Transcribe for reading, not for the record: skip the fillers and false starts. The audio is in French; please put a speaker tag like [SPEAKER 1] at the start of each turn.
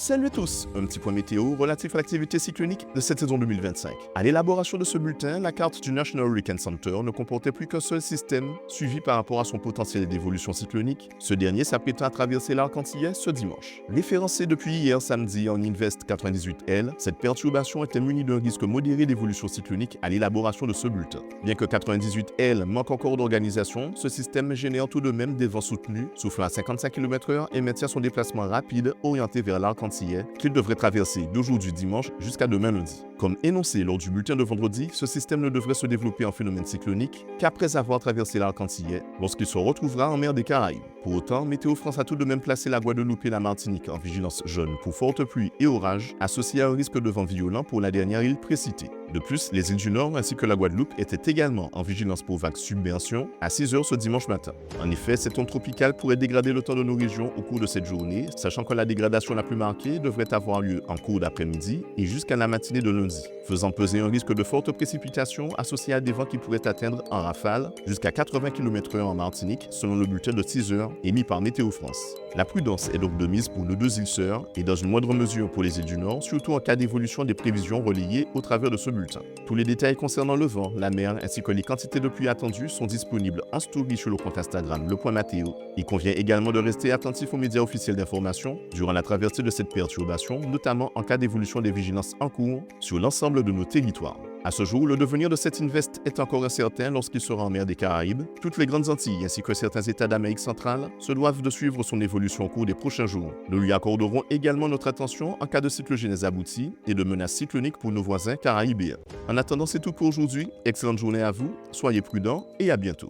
[SPEAKER 1] Salut à tous, un petit point météo relatif à l'activité cyclonique de cette saison 2025. À l'élaboration de ce bulletin, la carte du National Hurricane Center ne comportait plus qu'un seul système, suivi par rapport à son potentiel d'évolution cyclonique, ce dernier s'apprêtant à traverser l'arc antillais ce dimanche. Référencée depuis hier samedi en Invest 98L, cette perturbation était munie d'un risque modéré d'évolution cyclonique à l'élaboration de ce bulletin. Bien que 98L manque encore d'organisation, ce système génère tout de même des vents soutenus, soufflant à 55 km/h et maintient son déplacement rapide orienté vers l'arc antillais qu'il devrait traverser d'aujourd'hui dimanche jusqu'à demain lundi. Comme énoncé lors du bulletin de vendredi, ce système ne devrait se développer en phénomène cyclonique qu'après avoir traversé l'arc antillais, lorsqu'il se retrouvera en mer des Caraïbes. Pour autant, Météo France a tout de même placé la Guadeloupe et la Martinique en vigilance jaune pour fortes pluies et orages, associés à un risque de vent violent pour la dernière île précitée. De plus, les îles du Nord ainsi que la Guadeloupe étaient également en vigilance pour vagues submersion à 6 h ce dimanche matin. En effet, cette onde tropicale pourrait dégrader le temps de nos régions au cours de cette journée, sachant que la dégradation la plus marquée devrait avoir lieu en cours d'après-midi et jusqu'à la matinée de lundi, faisant peser un risque de fortes précipitations associé à des vents qui pourraient atteindre en rafale jusqu'à 80 km/h en Martinique, selon le bulletin de 6 h émis par Météo France. La prudence est donc de mise pour nos deux îles sœurs et dans une moindre mesure pour les îles du Nord, surtout en cas d'évolution des prévisions relayées au travers de ce bulletin. Tous les détails concernant le vent, la mer ainsi que les quantités de pluie attendues sont disponibles en story sur le compte Instagram Le.Matéo. Il convient également de rester attentif aux médias officiels d'information durant la traversée de cette perturbation, notamment en cas d'évolution des vigilances en cours sur l'ensemble de nos territoires. À ce jour, le devenir de cet Invest est encore incertain lorsqu'il sera en mer des Caraïbes. Toutes les grandes Antilles ainsi que certains États d'Amérique centrale se doivent de suivre son évolution au cours des prochains jours. Nous lui accorderons également notre attention en cas de cyclogénèse aboutie et de menaces cycloniques pour nos voisins caraïbéens. En attendant, c'est tout pour aujourd'hui. Excellente journée à vous, soyez prudents et à bientôt.